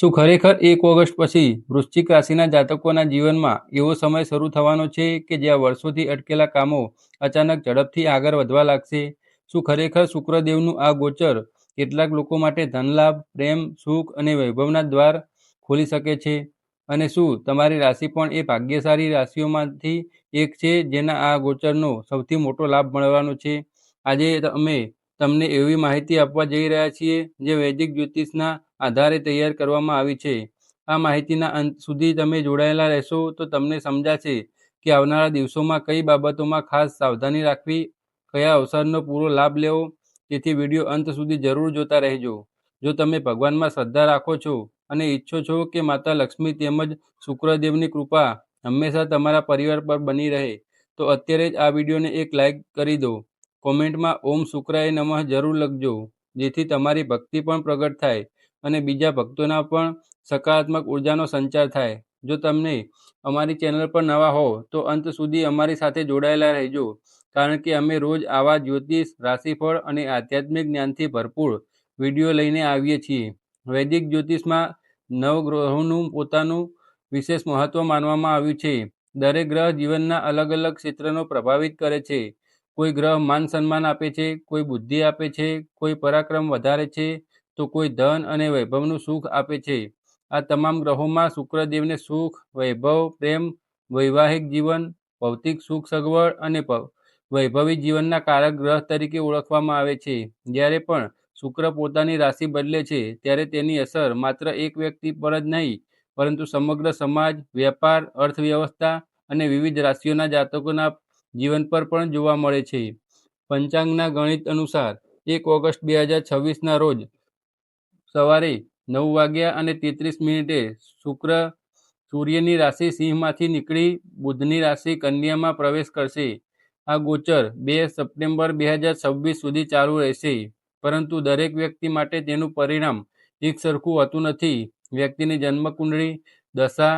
શું ખરેખર 1 ઓગસ્ટ પછી વૃશ્ચિક રાશિના જાતકોના જીવનમાં એવો સમય શરૂ થવાનો છે કે જ્યાં વર્ષોથી અટકેલા કામો અચાનક ઝડપથી આગળ વધવા લાગશે? શું ખરેખર શુક્રદેવનું આ ગોચર કેટલાક લોકો માટે ધનલાભ, પ્રેમ, સુખ અને વૈભવના દ્વાર ખોલી શકે છે? અને શું તમારી રાશિ પણ એ ભાગ્યશાળી રાશિઓમાંથી એક છે જેના આ ગોચરનો સૌથી મોટો લાભ મળવાનો છે? આજે અમે તમને એવી માહિતી આપવા જઈ રહ્યા છીએ જે વૈદિક જ્યોતિષના આધારે તૈયાર કરવામાં આવી છે. આ માહિતીના અંત સુધી તમે જોડાયેલા રહેશો તો તમને સમજાશે કે આવનારા દિવસોમાં કઈ બાબતોમાં ખાસ સાવધાની રાખવી, કયા અવસરનો પૂરો લાભ લેવો. તેથી વિડીયો અંત સુધી જરૂર જોતા રહેજો. જો તમે ભગવાનમાં શ્રદ્ધા રાખો છો અને ઈચ્છો છો કે માતા લક્ષ્મી તેમજ શુક્રદેવની કૃપા હંમેશા તમારા પરિવાર પર બની રહે, તો અત્યારે જ આ વિડીયોને એક લાઈક કરી દો. કોમેન્ટમાં ઓમ શુક્રાય નમઃ જરૂર લખજો, જેથી તમારી ભક્તિ પણ પ્રગટ થાય અને બીજા ભક્તોના પણ સકારાત્મક ઉર્જાનો સંચાર થાય. જો તમને અમારી ચેનલ પર નવા હો તો અંત સુધી અમારી સાથે જોડાયેલા રહેજો, કારણ કે અમે રોજ આવા જ્યોતિષ, રાશિફળ અને આધ્યાત્મિક જ્ઞાનથી ભરપૂર વિડીયો લઈને આવીએ છીએ. વૈદિક જ્યોતિષમાં નવગ્રહોનું પોતાનું વિશેષ મહત્વ માનવામાં આવ્યું છે. દરેક ગ્રહ જીવનના અલગ અલગ ક્ષેત્રનો પ્રભાવિત કરે છે. કોઈ ગ્રહ માન સન્માન આપે છે, કોઈ બુદ્ધિ આપે છે, કોઈ પરાક્રમ વધારે છે, તો કોઈ ધન અને વૈભવનું સુખ આપે છે. આ તમામ ગ્રહોમાં શુક્રદેવને સુખ, વૈભવ, પ્રેમ, વૈવાહિક જીવન, ભૌતિક સુખ સગવડ અને વૈભવી જીવનના કારક ગ્રહ તરીકે ઓળખવામાં આવે છે. જ્યારે પણ શુક્ર પોતાની રાશિ બદલે છે ત્યારે તેની અસર માત્ર એક વ્યક્તિ પર જ નહીં, પરંતુ સમગ્ર સમાજ, વેપાર, અર્થવ્યવસ્થા અને વિવિધ રાશિઓના જાતકોના જીવન પર પણ જોવા મળે છે. પંચાંગના ગણિત અનુસાર 1 ઓગસ્ટ 2026ના રોજ સવારે 9:33 શુક્ર સૂર્યની રાશિ સિંહમાંથી નીકળી બુધની રાશિ કન્યામાં પ્રવેશ કરશે. આ ગોચર 2 સપ્ટેમ્બર 2026 સુધી ચાલુ રહેશે, પરંતુ દરેક વ્યક્તિ માટે તેનું પરિણામ એક સરખું હોતું નથી. વ્યક્તિની જન્મકુંડળી, દશા,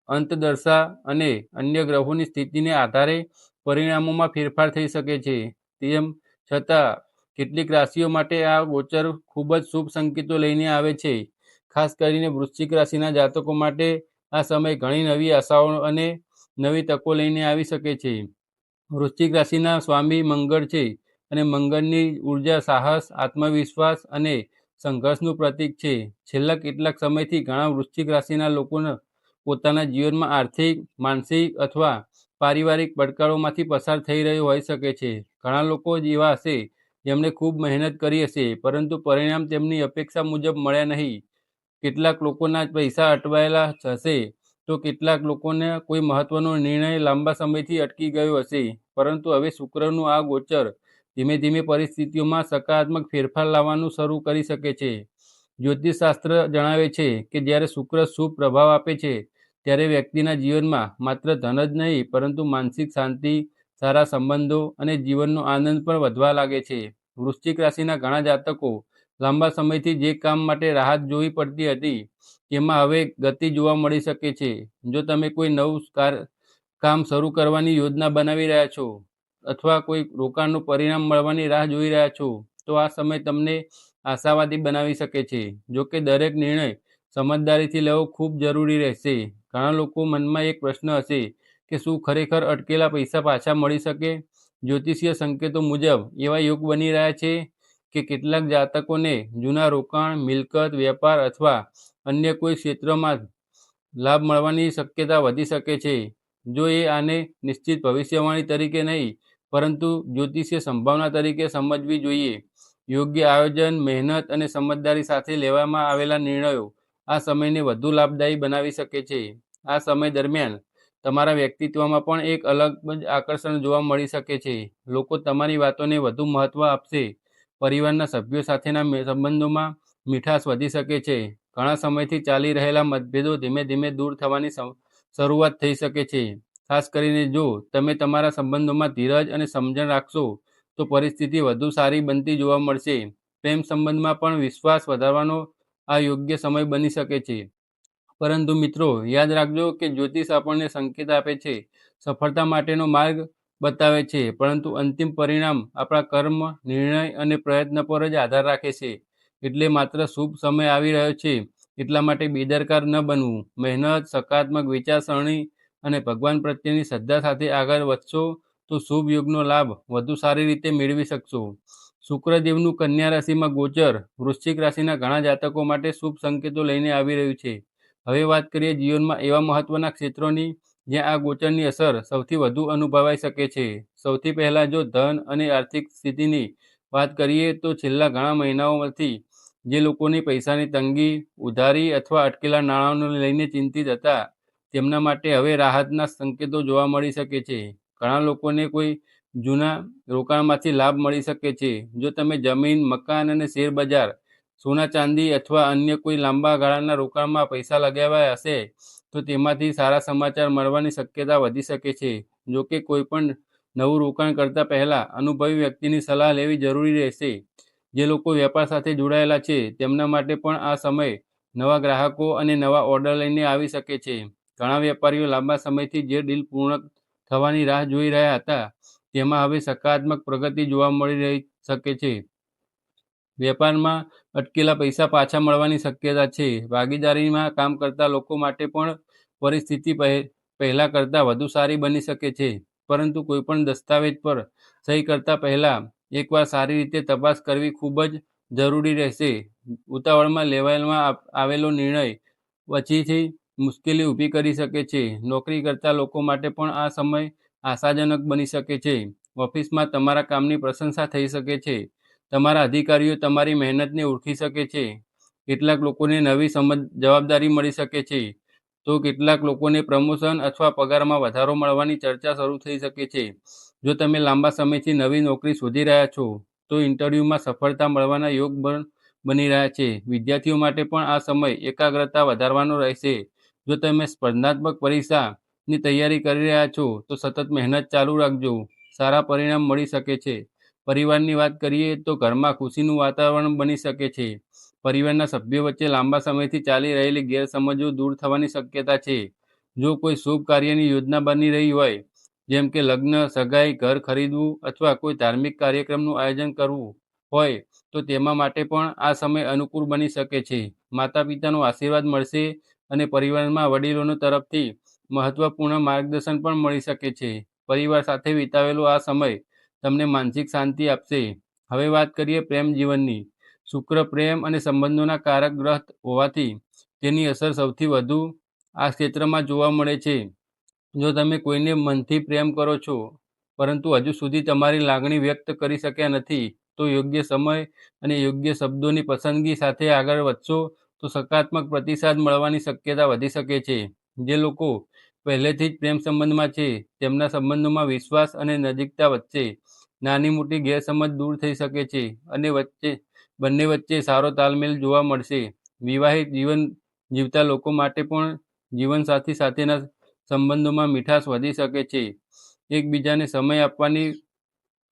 અંતદશા અને અન્ય ગ્રહોની સ્થિતિને આધારે પરિણામોમાં ફેરફાર થઈ શકે છે. તેમ છતાં કેટલીક રાશિઓ માટે આ ગોચર ખૂબ જ શુભ સંકેતો લઈને આવે છે. ખાસ કરીને વૃશ્ચિક રાશિના જાતકો માટે આ સમય ઘણી નવી આશાઓ અને નવી તકો લઈને આવી શકે છે. વૃશ્ચિક રાશિના સ્વામી મંગળ છે અને મંગળની ઉર્જા સાહસ, આત્મવિશ્વાસ અને સંઘર્ષનું પ્રતીક છે. છેલ્લા કેટલાક સમયથી ઘણા વૃશ્ચિક રાશિના લોકોને પોતાના જીવનમાં આર્થિક, માનસિક અથવા પારિવારિક પડકારોમાંથી પસાર થઈ રહ્યો હોઈ શકે છે. ઘણા લોકો એવા હશે જેમણે ખૂબ મહેનત કરી હશે, પરંતુ પરિણામ તેમની અપેક્ષા મુજબ મળ્યા નહીં. કેટલાક લોકોના પૈસા અટવાયેલા હશે, તો કેટલાક લોકોને કોઈ મહત્વનો નિર્ણય લાંબા સમયથી અટકી ગયો હશે. પરંતુ હવે શુક્રનું આ ગોચર ધીમે ધીમે પરિસ્થિતિઓમાં સકારાત્મક ફેરફાર લાવવાનું શરૂ કરી શકે છે. જ્યોતિષશાસ્ત્ર જણાવે છે કે જ્યારે શુક્ર શુભ પ્રભાવ આપે છે ત્યારે વ્યક્તિના જીવનમાં માત્ર ધન જ નહીં, પરંતુ માનસિક શાંતિ, સારા સંબંધો અને જીવનનો આનંદ પણ વધવા લાગે છે. વૃશ્ચિક રાશિના ઘણા જાતકો લાંબા સમયથી જે કામ માટે રાહત જોવી પડતી હતી તેમાં હવે ગતિ જોવા મળી શકે છે. જો તમે કોઈ નવું કામ શરૂ કરવાની યોજના બનાવી રહ્યા છો અથવા કોઈ રોકાણનું પરિણામ મળવાની રાહ જોઈ રહ્યા છો, તો આ સમય તમને આશાવાદી બનાવી શકે છે. જોકે દરેક નિર્ણય સમજદારીથી લેવો ખૂબ જરૂરી રહેશે. ઘણા લોકો મનમાં એક પ્રશ્ન હશે કે શું ખરેખર અટકેલા પૈસા પાછા મળી શકે? જ્યોતિષીય સંકેતો મુજબ એવા યોગ બની રહ્યા છે કે કેટલાક જાતકોને જૂના રોકાણ, મિલકત, વેપાર અથવા અન્ય કોઈ ક્ષેત્રમાં લાભ મળવાની શક્યતા વધી શકે છે. જો એ આને નિશ્ચિત ભવિષ્યવાણી તરીકે નહીં, પરંતુ જ્યોતિષીય સંભાવના તરીકે સમજવી જોઈએ. યોગ્ય આયોજન, મહેનત અને સમજદારી સાથે લેવામાં આવેલા નિર્ણયો આ સમયને વધુ લાભદાયી બનાવી શકે છે. આ સમય દરમિયાન તમારા વ્યક્તિત્વમાં પણ એક અલગ જ આકર્ષણ જોવા મળી શકે છે. લોકો તમારી વાતોને વધુ મહત્વ આપશે. પરિવારના સભ્યો સાથેના સંબંધોમાં મીઠાશ વધી શકે છે. ઘણા સમયથી ચાલી રહેલા મતભેદો ધીમે ધીમે દૂર થવાની શરૂઆત થઈ શકે છે. ખાસ કરીને જો તમે તમારા સંબંધોમાં ધીરજ અને સમજણ રાખશો તો પરિસ્થિતિ વધુ સારી બનતી જોવા મળશે. પ્રેમ સંબંધમાં પણ વિશ્વાસ વધારવાનો આ યોગ્ય સમય બની શકે છે. પરંતુ મિત્રો, યાદ રાખજો કે જ્યોતિષ આપણને સંકેત આપે છે, સફળતા માટેનો માર્ગ બતાવે છે, પરંતુ અંતિમ પરિણામ આપણા કર્મ, નિર્ણય અને પ્રયત્ન પર જ આધાર રાખે છે. એટલે માત્ર શુભ સમય આવી રહ્યો છે એટલા માટે બેદરકાર ન બનવું. મહેનત, સકારાત્મક વિચારસરણી અને ભગવાન પ્રત્યેની શ્રદ્ધા સાથે આગળ વધશો તો શુભ યોગનો લાભ વધુ સારી રીતે મેળવી શકશો. શુક્રદેવનું કન્યા રાશિમાં ગોચર વૃશ્ચિક રાશિના ઘણા જાતકો માટે શુભ સંકેતો લઈને આવી રહ્યું છે. હવે વાત કરીએ જીવનમાં એવા મહત્વના ક્ષેત્રોની જ્યાં આ ગોચરની અસર સૌથી વધુ અનુભવાઈ શકે છે. સૌથી પહેલાં જો ધન અને આર્થિક સ્થિતિની વાત કરીએ તો છેલ્લા ઘણા મહિનાઓમાંથી જે લોકોની પૈસાની તંગી, ઉધારી અથવા અટકેલા નાણાંને લઈને ચિંતિત હતા, તેમના માટે હવે રાહતના સંકેતો જોવા મળી શકે છે. ઘણા લોકોને કોઈ જૂના રોકાણમાંથી લાભ મળી શકે છે. જો તમે જમીન, મકાન અને શેરબજાર, સોના ચાંદી અથવા અન્ય કોઈ લાંબા ગાળાના રોકાણમાં પૈસા લગાવ્યા હશે તો તેમાંથી સારા સમાચાર મળવાની શક્યતા વધી શકે છે. જોકે કોઈ પણ નવું રોકાણ કરતા પહેલા અનુભવી વ્યક્તિની સલાહ લેવી જરૂરી રહેશે. જે લોકો વેપાર સાથે જોડાયેલા છે તેમના માટે પણ આ સમય નવા ગ્રાહકો અને નવા ઓર્ડર લઈને આવી શકે છે. ઘણા વેપારીઓ લાંબા સમયથી જે ડીલ પૂર્ણ થવાની રાહ જોઈ રહ્યા હતા તેમાં હવે સકારાત્મક પ્રગતિ જોવા મળી રહી શકે છે. વેપારમાં અટકેલા પૈસા પાછા મળવાની શક્યતા છે. ભાગીદારીમાં કામ કરતા લોકો માટે પણ પરિસ્થિતિ પહેલા કરતાં વધુ સારી બની શકે છે. પરંતુ કોઈપણ દસ્તાવેજ પર સહી કરતા પહેલા એકવાર સારી રીતે તપાસ કરવી ખૂબ જ જરૂરી રહેશે. ઉતાવળમાં લેવામાં આવેલો નિર્ણય પછીથી મુશ્કેલી ઊભી કરી શકે છે. નોકરી કરતા લોકો માટે પણ આ સમય આશાજનક બની શકે છે. ઓફિસમાં તમારા કામની પ્રશંસા થઈ શકે છે. તમારા અધિકારીઓ તમારી મહેનતને ઓળખી શકે છે. કેટલાક લોકોને નવી જવાબદારી મળી શકે છે તો કેટલાક લોકોને પ્રમોશન અથવા પગારમાં વધારો મળવાની ચર્ચા શરૂ થઈ શકે છે. જો તમે લાંબા સમયથી નવી નોકરી શોધી રહ્યા છો તો ઇન્ટરવ્યૂમાં સફળતા મળવાના યોગ બની રહ્યા છે. વિદ્યાર્થીઓ માટે પણ આ સમય એકાગ્રતા વધારવાનો રહેશે. જો તમે સ્પર્ધાત્મક પરીક્ષાની તૈયારી કરી રહ્યા છો તો સતત મહેનત ચાલુ રાખજો. સારા પરિણામ મળી શકે છે. પરિવારની વાત કરીએ તો ઘરમાં ખુશીનું વાતાવરણ બની શકે છે. પરિવારના સભ્યો વચ્ચે લાંબા સમયથી ચાલી રહેલી ગેરસમજો દૂર થવાની શક્યતા છે. જો કોઈ શુભ કાર્યની યોજના બની રહી હોય, જેમ કે લગ્ન, સગાઈ, ઘર ખરીદવું અથવા કોઈ ધાર્મિક કાર્યક્રમનું આયોજન કરવું હોય તો તેમાં માટે પણ આ સમય અનુકૂળ બની શકે છે. માતા પિતાનો આશીર્વાદ મળશે અને પરિવારમાં વડીલોનો તરફથી મહત્વપૂર્ણ માર્ગદર્શન પણ મળી શકે છે. પરિવાર સાથે વિતાવેલો આ સમય તમને માનસિક શાંતિ આપશે. હવે વાત કરીએ પ્રેમ જીવનની. શુક્ર પ્રેમ અને સંબંધોના કારક ગ્રહ હોવાથી તેની અસર સૌથી વધુ આ ક્ષેત્રમાં જોવા મળે છે. જો તમે કોઈને મનથી પ્રેમ કરો છો પરંતુ હજુ સુધી તમારી લાગણી વ્યક્ત કરી શક્યા નથી તો યોગ્ય સમય અને યોગ્ય શબ્દોની પસંદગી સાથે આગળ વધશો તો સકારાત્મક પ્રતિસાદ મળવાની શક્યતા વધી શકે છે. જે લોકો પહેલેથી જ પ્રેમ સંબંધમાં છે તેમના સંબંધોમાં વિશ્વાસ અને નજીકતા વધશે. નાની મોટી ગેરસમજ દૂર થઈ શકે છે અને બંને વચ્ચે સારો તાલમેલ જોવા મળશે. વિવાહિત જીવન જીવતા લોકો માટે પણ જીવનસાથી સાથેના સંબંધોમાં મીઠાશ વધી શકે છે. એકબીજાને સમય આપવાની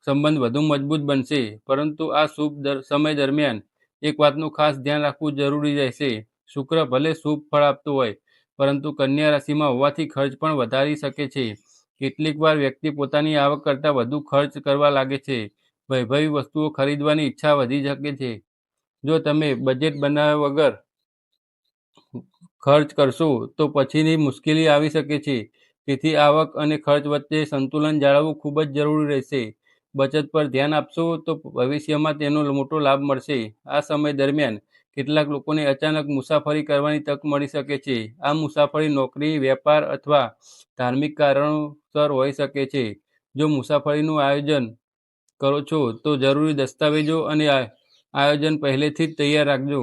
સંબંધ વધુ મજબૂત બનશે. પરંતુ આ શુભ સમય દરમિયાન એક વાતનું ખાસ ધ્યાન રાખવું જરૂરી રહેશે. શુક્ર ભલે શુભ ફળ આપતો હોય પરંતુ કન્યા રાશિમાં હોવાથી ખર્ચ પણ વધારી શકે છે. કેટલીક વાર વ્યક્તિ પોતાની આવક કરતાં વધુ ખર્ચ કરવા લાગે છે. વૈભવી વસ્તુઓ ખરીદવાની ઈચ્છા વધી શકે છે. જો તમે બજેટ બનાવ્યા વગર ખર્ચ કરશો તો પછીની મુશ્કેલી આવી શકે છે. તેથી આવક અને ખર્ચ વચ્ચે સંતુલન જાળવવું ખૂબ જ જરૂરી રહેશે. બચત પર ધ્યાન આપશો તો ભવિષ્યમાં તેનો મોટો લાભ મળશે. આ સમય દરમિયાન કેટલાક લોકોને અચાનક મુસાફરી કરવાની તક મળી શકે છે. આ મુસાફરી નોકરી, વેપાર અથવા ધાર્મિક કારણોસર હોઈ શકે છે. જો મુસાફરીનું આયોજન કરો છો તો જરૂરી દસ્તાવેજો અને આયોજન પહેલેથી જ તૈયાર રાખજો.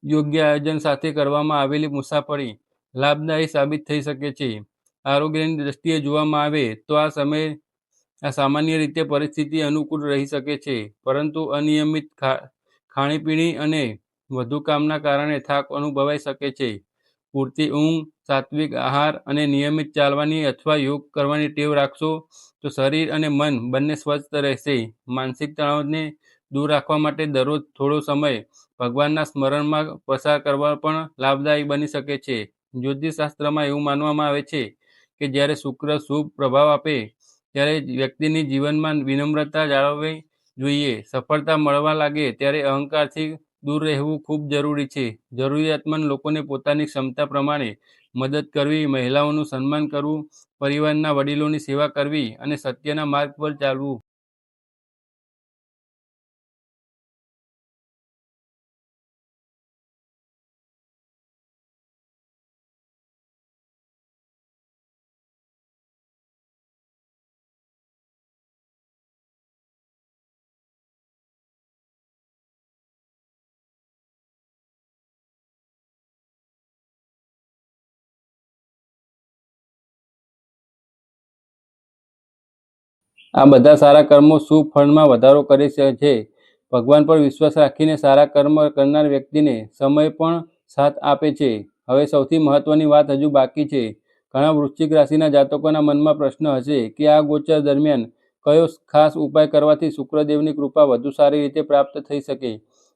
યોગ્ય આયોજન સાથે કરવામાં આવેલી મુસાફરી લાભદાયી સાબિત થઈ શકે છે. આરોગ્યની દ્રષ્ટિએ જોવામાં આવે તો આ સામાન્ય રીતે પરિસ્થિતિ અનુકૂળ રહી શકે છે. પરંતુ અનિયમિત ખાણીપીણી અને વધુ કામના કારણે થાક અનુભવાઈ શકે છે. પૂરતી ઊંઘ, સાત્વિક આહાર અને નિયમિત ચાલવાની અથવા યોગ કરવાની ટેવ રાખશો તો શરીર અને મન બંને સ્વસ્થ રહેશે. માનસિક તણાવને દૂર રાખવા માટે દરરોજ થોડો સમય ભગવાનના સ્મરણમાં પસાર કરવા પણ લાભદાયી બની શકે છે. જ્યોતિષશાસ્ત્રમાં એવું માનવામાં આવે છે કે જ્યારે શુક્ર શુભ પ્રભાવ આપે ત્યારે વ્યક્તિની જીવનમાં વિનમ્રતા જાળવવી જોઈએ. સફળતા મળવા લાગે ત્યારે અહંકારથી દૂર રહેવું ખૂબ જરૂરી છે. જરૂરિયાતમંદ લોકોને પોતાની ક્ષમતા પ્રમાણે મદદ કરવી, મહિલાઓનું સન્માન કરવું, પરિવારના વડીલોની સેવા કરવી અને સત્યના માર્ગ પર ચાલવું. આ બધા સારા કર્મો શુભ ફળમાં વધારો કરે છે. ભગવાન પર વિશ્વાસ રાખીને સારા કર્મ કરનાર વ્યક્તિને સમય પણ સાથ આપે છે. હવે સૌથી મહત્વની વાત હજુ બાકી છે. ઘણા વૃશ્ચિક રાશિના જાતકોના મનમાં પ્રશ્ન હશે કે આ ગોચર દરમિયાન કયો ખાસ ઉપાય કરવાથી શુક્રદેવની કૃપા વધુ સારી રીતે પ્રાપ્ત થઈ શકે,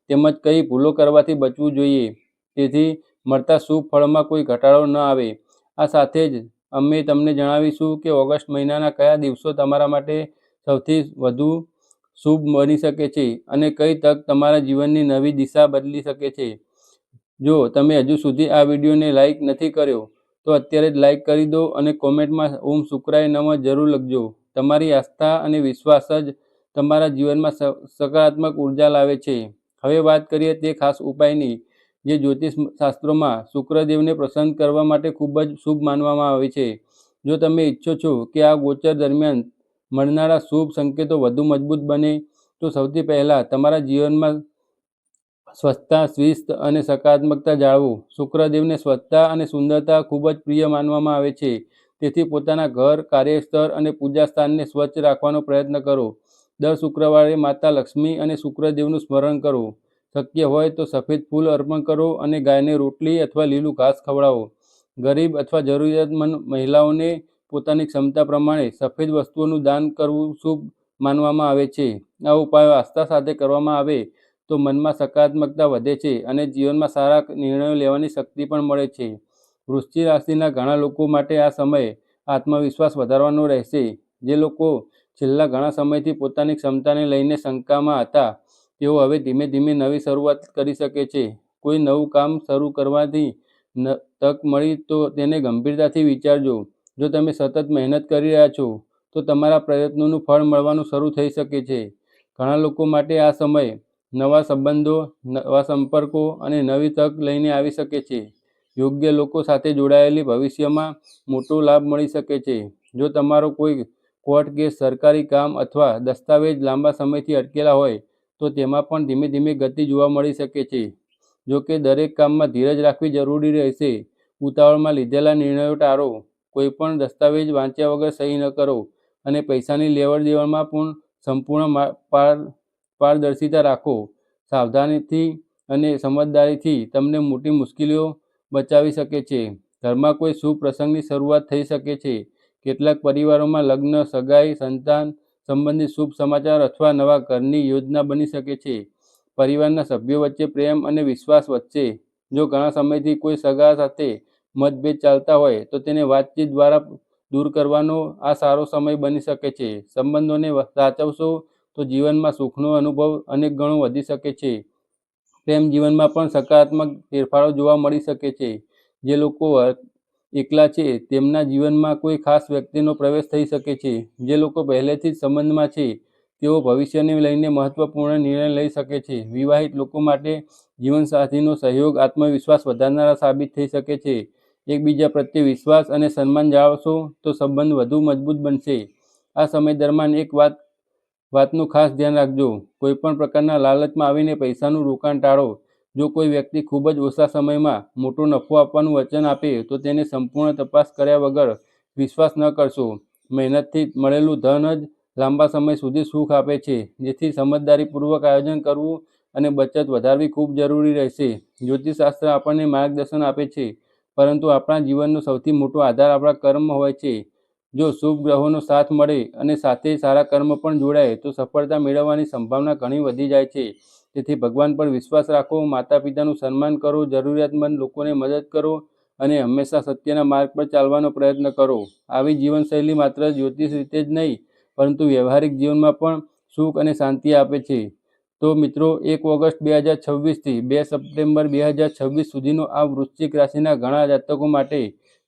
તેમજ કઈ ભૂલો કરવાથી બચવું જોઈએ, તેથી મળતા શુભ ફળમાં કોઈ ઘટાડો ન આવે. આ સાથે જ અમે તમને જણાવીશું કે ઓગસ્ટ મહિનાના કયા દિવસો તમારા માટે સૌથી વધુ શુભ બની શકે છે અને કઈ તક તમારા જીવનની નવી દિશા બદલી શકે છે. જો તમે હજુ સુધી આ વિડીયોને લાઈક નથી કર્યો તો અત્યારે જ લાઈક કરી દો અને કોમેન્ટમાં ઓમ શુક્રાય નમઃ જરૂર લખજો. તમારી આસ્થા અને વિશ્વાસ જ તમારા જીવનમાં સકારાત્મક ઉર્જા લાવે છે. હવે વાત કરીએ તે ખાસ ઉપાયની જે જ્યોતિષ શાસ્ત્રોમાં શુક્રદેવને પ્રસન્ન કરવા માટે ખૂબ જ શુભ માનવામાં આવે છે. જો તમે ઈચ્છો છો કે આ ગોચર દરમિયાન મળનારા શુભ સંકેતો વધુ મજબૂત બને તો સૌથી પહેલાં તમારા જીવનમાં સ્વચ્છતા, શિસ્ત અને સકારાત્મકતા જાળવો. શુક્રદેવને સ્વચ્છતા અને સુંદરતા ખૂબ જ પ્રિય માનવામાં આવે છે. તેથી પોતાના ઘર, કાર્યસ્થળ અને પૂજા સ્થાનને સ્વચ્છ રાખવાનો પ્રયત્ન કરો. દર શુક્રવારે માતા લક્ષ્મી અને શુક્રદેવનું સ્મરણ કરો. શક્ય હોય તો સફેદ ફૂલ અર્પણ કરો અને ગાયને રોટલી અથવા લીલું ઘાસ ખવડાવો. ગરીબ અથવા જરૂરિયાતમંદ મહિલાઓને પોતાની ક્ષમતા પ્રમાણે સફેદ વસ્તુઓનું દાન કરવું શુભ માનવામાં આવે છે. આ ઉપાયો આસ્થા સાથે કરવામાં આવે તો મનમાં સકારાત્મકતા વધે છે અને જીવનમાં સારા નિર્ણયો લેવાની શક્તિ પણ મળે છે. વૃશ્ચિક રાશિના ઘણા લોકો માટે આ સમય આત્મવિશ્વાસ વધારવાનો રહેશે. જે લોકો છેલ્લા ઘણા સમયથી પોતાની ક્ષમતાને લઈને શંકામાં હતા, તેઓ હવે ધીમે ધીમે નવી શરૂઆત કરી શકે છે. કોઈ નવું કામ શરૂ કરવાની તક મળી તો તેને ગંભીરતાથી વિચારજો. જો તમે સતત મહેનત કરી રહ્યા છો તો તમારા પ્રયત્નોનું ફળ મળવાનું શરૂ થઈ શકે છે. ઘણા લોકો માટે આ સમય નવા સંબંધો, નવા સંપર્કો અને નવી તક લઈને આવી શકે છે. યોગ્ય લોકો સાથે જોડાયેલી ભવિષ્યમાં મોટો લાભ મળી શકે છે. જો તમારો કોઈ કોર્ટ કેસ, સરકારી કામ અથવા દસ્તાવેજ લાંબા સમયથી અટકેલા હોય તો તેમાં પણ ધીમે ધીમે ગતિ જોવા મળી શકે છે. જો કે દરેક કામમાં ધીરજ રાખવી જરૂરી રહેશે. ઉતાવળમાં લીધેલા નિર્ણયો ટાળો. કોઈપણ દસ્તાવેજ વાંચ્યા વગર સહી ન કરો અને પૈસાની લેવડ દેવડમાં પણ સંપૂર્ણ પારદર્શિતા રાખો. સાવધાનીથી અને સમજદારીથી તમને મોટી મુશ્કેલીઓ બચાવી શકે છે. ઘરમાં કોઈ શુભ પ્રસંગની શરૂઆત થઈ શકે છે. કેટલાક પરિવારોમાં લગ્ન, સગાઈ, સંતાન સંબંધિત શુભ સમાચાર અથવા નવા ઘરની યોજના બની શકે છે. પરિવારના સભ્યો વચ્ચે પ્રેમ અને વિશ્વાસ વધશે. જો ઘણા સમયથી કોઈ સગા સાથે મતભેદ ચાલતા હોય તો તેને વાતચીત દ્વારા દૂર કરવાનો આ સારો સમય બની શકે છે. સંબંધોને સાચવશો તો જીવનમાં સુખનો અનુભવ અનેક ગણો વધી શકે છે. પ્રેમ જીવનમાં પણ સકારાત્મક ફેરફારો જોવા મળી શકે છે. જે લોકો એકલા છે તેમના જીવનમાં કોઈ ખાસ વ્યક્તિનો પ્રવેશ થઈ શકે છે. જે લોકો પહેલેથી જ સંબંધમાં છે તેઓ ભવિષ્યને લઈને મહત્વપૂર્ણ નિર્ણય લઈ શકે છે. વિવાહિત લોકો માટે જીવનસાથીનો સહયોગ આત્મવિશ્વાસ વધારનારા સાબિત થઈ શકે છે. એકબીજા પ્રત્યે વિશ્વાસ અને સન્માન જાળવશો તો સંબંધ વધુ મજબૂત બનશે. આ સમય દરમિયાન એક વાતનું ખાસ ધ્યાન રાખજો. કોઈપણ પ્રકારના લાલચમાં આવીને પૈસાનું રોકાણ ટાળો. જો કોઈ વ્યક્તિ ખૂબ જ ઓછા સમયમાં મોટો નફો આપવાનું વચન આપે તો તેને સંપૂર્ણ તપાસ કર્યા વગર વિશ્વાસ ન કરશો. મહેનતથી મળેલું ધન જ લાંબા સમય સુધી સુખ આપે છે. જેથી સમજદારીપૂર્વક આયોજન કરવું અને બચત વધારવી ખૂબ જરૂરી રહેશે. જ્યોતિષશાસ્ત્ર આપણને માર્ગદર્શન આપે છે, પરંતુ આપણા જીવનનો સૌથી મોટો આધાર આપણા કર્મ હોય છે. જો શુભ ગ્રહોનો સાથ મળે અને સાથે સારા કર્મ પણ જોડાય તો સફળતા મેળવવાની સંભાવના ઘણી વધી જાય છે. તેથી ભગવાન પર વિશ્વાસ રાખો, માતા પિતાનું સન્માન કરો, જરૂરિયાતમંદ લોકોને મદદ કરો અને હંમેશા સત્યના માર્ગ પર ચાલવાનો પ્રયત્ન કરો. આવી જીવનશૈલી માત્ર જ્યોતિષ રીતે જ નહીં પરંતુ વ્યવહારિક જીવનમાં પણ સુખ અને શાંતિ આપે છે. તો તો મિત્રો 1 ઓગસ્ટ 2026થી 2 સપ્ટેમ્બર 2026 સુધીનો આ વૃશ્ચિક રાશિના ઘણા જાતકો માટે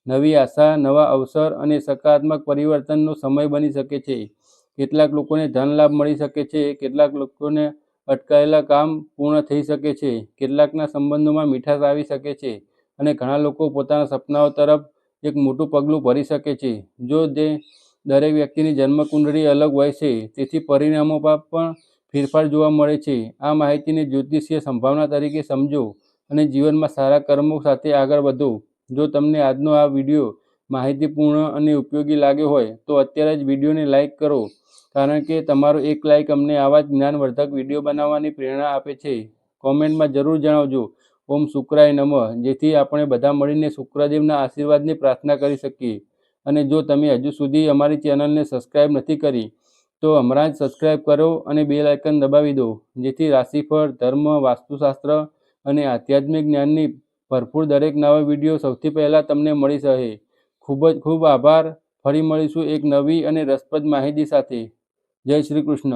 નવી આશા, નવા અવસર અને સકારાત્મક પરિવર્તનનો સમય બની શકે છે. કેટલાક લોકોને ધન લાભ મળી શકે છે, કેટલાક લોકોને અટકાયેલા કામ પૂર્ણ થઈ શકે છે, કેટલાકના સંબંધોમાં મીઠાશ આવી શકે છે અને ઘણા લોકો પોતાના સપનાઓ તરફ એક મોટું પગલું ભરી શકે છે. જો દરેક વ્યક્તિની જન્મકુંડળી અલગ હોય છે, તેથી પરિણામોમાં પણ ફેરફાર જોવા મળે છે. આ માહિતીને જ્યોતિષીય સંભાવના તરીકે સમજો અને જીવનમાં સારા કર્મો સાથે આગળ વધો. જો તમને આજનો આ વિડીયો માહિતીપૂર્ણ અને ઉપયોગી લાગ્યો હોય તો અત્યારે જ વિડીયોને લાઇક કરો, કારણ કે તમારો એક લાઇક અમને આવા જ જ્ઞાનવર્ધક વિડીયો બનાવવાની પ્રેરણા આપે છે. કોમેન્ટમાં જરૂર જણાવજો ઓમ શુક્રાય નમઃ, જેથી આપણે બધા મળીને શુક્રદેવના આશીર્વાદની પ્રાર્થના કરી શકીએ. અને જો તમે હજુ સુધી અમારી ચેનલને સબસ્ક્રાઈબ નથી કરી તો હમણાં જ સબસ્ક્રાઈબ કરો અને બેલ આઇકન દબાવી દો, જેથી રાશિફળ, ધર્મ, વાસ્તુશાસ્ત્ર અને આધ્યાત્મિક જ્ઞાનની ભરપૂર દરેક નવા વિડીયો સૌથી પહેલાં તમને મળી રહે. ખૂબ જ ખૂબ આભાર. ફરી મળીશું એક નવી અને રસપ્રદ માહિતી સાથે. જય શ્રી કૃષ્ણ.